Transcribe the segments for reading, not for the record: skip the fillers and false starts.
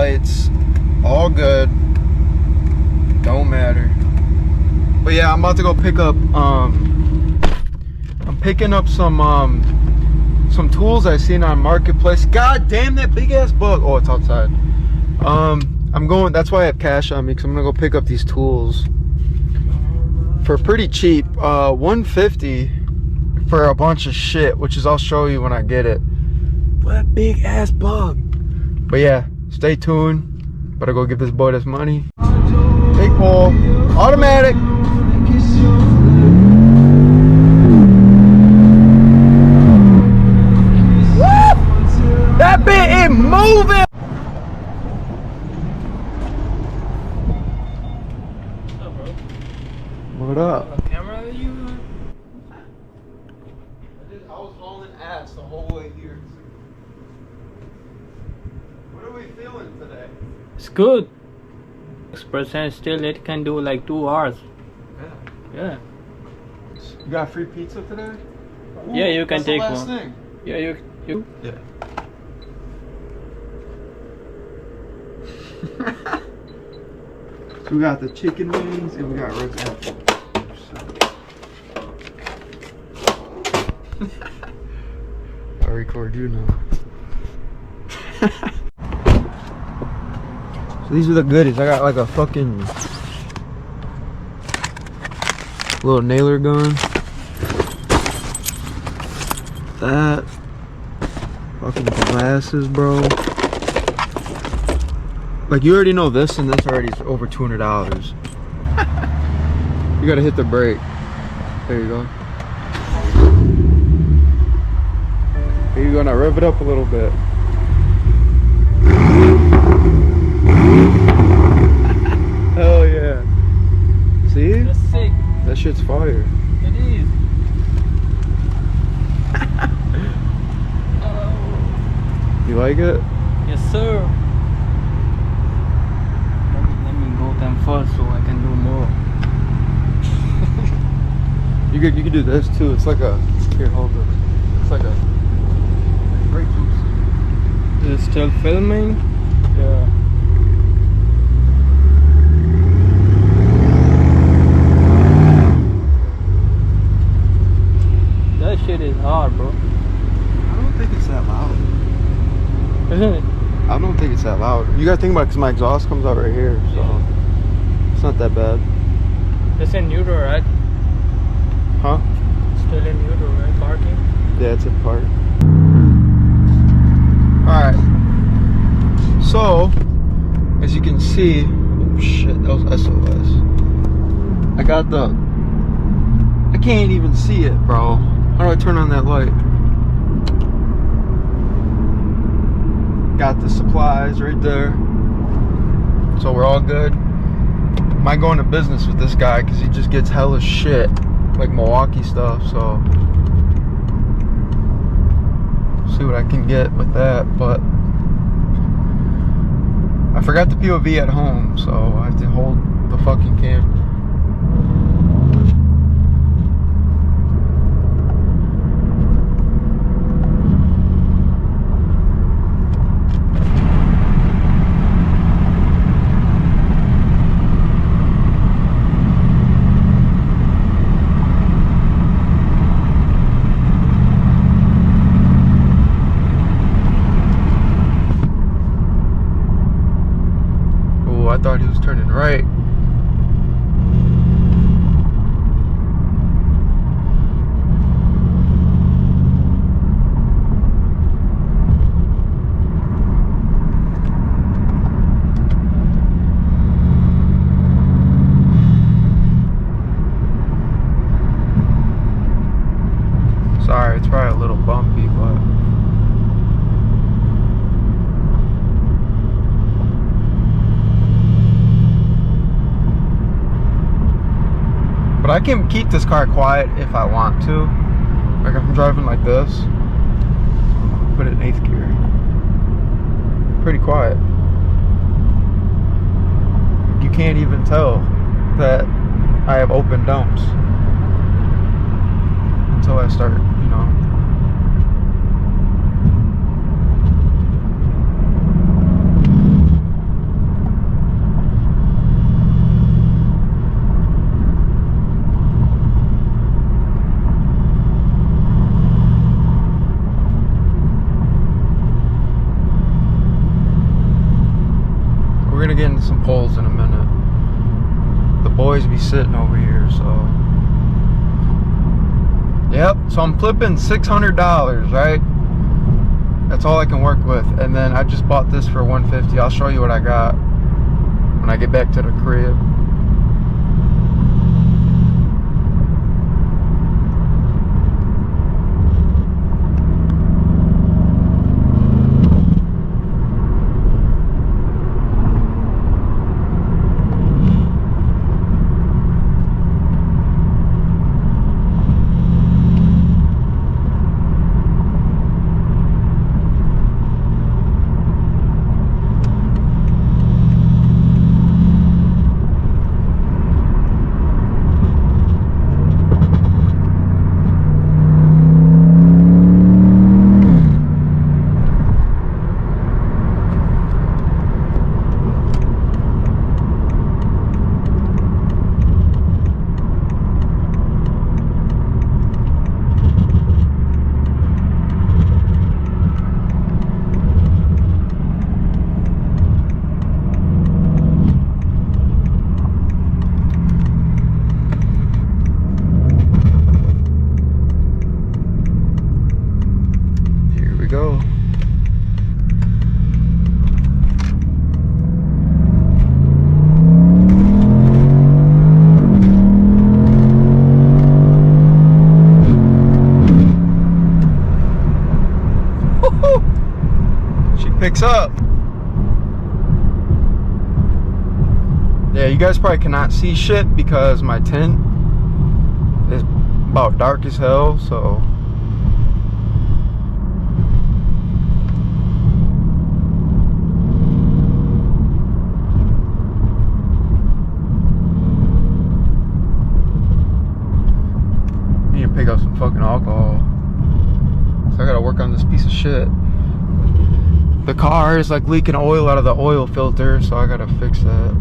lights, all good, don't matter. But yeah, I'm about to go pick up I'm picking up some tools I seen on Marketplace. God damn, that big ass bug. Oh, it's outside. I'm going, that's why I have cash on me, because I'm gonna go pick up these tools for pretty cheap. 150 for a bunch of shit, which is I'll show you when I get it. What big ass bug. But yeah, stay tuned. Better go give this boy this money. Big pole, automatic. Woo! That bit is moving. What up? Camera you? I was hauling ass the whole way here. What are we feeling today? It's good. 6% still it can do like 2 hours. Yeah. You got free pizza today? Ooh, yeah, you can take last one. Thing. Yeah, you. Yeah. So we got the chicken wings and we got roast apple. I record you now. So these are the goodies. I got like a fucking little nailer gun. That fucking glasses, bro. Like, you already know this, and this already is over $200. You gotta hit the brake. There you go. Here you go. Now rev it up a little bit. Hell yeah. See? That's sick. That shit's fire. It is. You like it? Yes, sir. Let me go them first so I can do more. You could do this too. It's like a, here, hold it. It's like a brake boost. Is it still filming? Yeah. That shit is hard, bro. I don't think it's that loud. Isn't it? I don't think it's that loud. You gotta think about it, because my exhaust comes out right here, so it's not that bad. It's in neutral, right? Huh? Still in neutral, right? Parking? Yeah, it's in park. Alright. So, as you can see, oh shit, that was SOS. I got the, I can't even see it, bro. How do I turn on that light? Got the supplies right there. So we're all good. Am I going to business with this guy? Because he just gets hella shit. Like Milwaukee stuff, so. See what I can get with that, but. I forgot the POV at home, so I have to hold the fucking camera. I thought he was turning right. Sorry, it's probably a little bumpy, but I can keep this car quiet if I want to. Like if I'm driving like this, put it in 8th gear. Pretty quiet. You can't even tell that I have open dumps until I start, you know. poles in a minute. The boys be sitting over here, so. Yep, so I'm flipping $600, right? That's all I can work with. And then I just bought this for $150. I'll show you what I got when I get back to the crib. Go. She picks up. Yeah, you guys probably cannot see shit because my tint is about dark as hell, so pick up some fucking alcohol. So I gotta work on this piece of shit. The car is like leaking oil out of the oil filter, so I gotta fix that.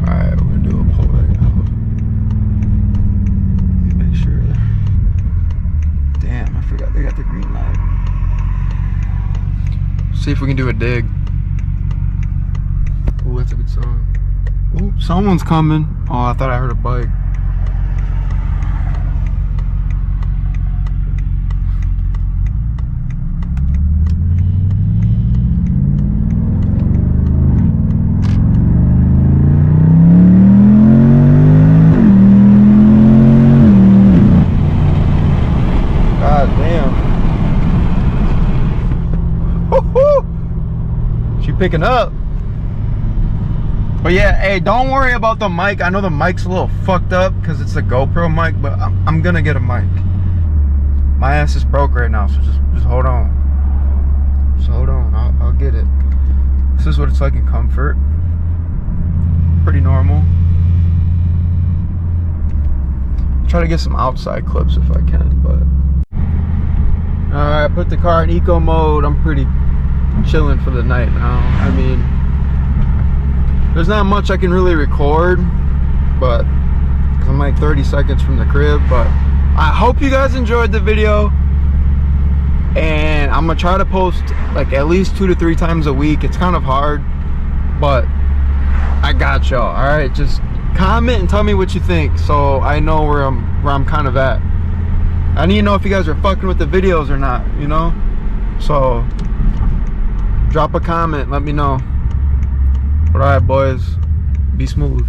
Alright, we're gonna do a pull right now. Make sure. Damn, I forgot they got the green light. See if we can do a dig. Oh, that's a good song. Oh, someone's coming. Oh, I thought I heard a bike. God damn. Woo-hoo! She picking up. But yeah, hey, don't worry about the mic. I know the mic's a little fucked up because it's a GoPro mic, but I'm gonna get a mic. My ass is broke right now, so just hold on. Just hold on, I'll get it. This is what it's like in comfort. Pretty normal. Try to get some outside clips if I can, but. Alright, put the car in eco mode. I'm pretty chilling for the night now. I mean, there's not much I can really record, but I'm like 30 seconds from the crib. But I hope you guys enjoyed the video, and I'm gonna try to post like at least 2 to 3 times a week. It's kind of hard, but I got y'all. All right, just comment and tell me what you think, so I know where I'm kind of at. I need to know if you guys are fucking with the videos or not, you know. So drop a comment, let me know. But alright, boys, be smooth.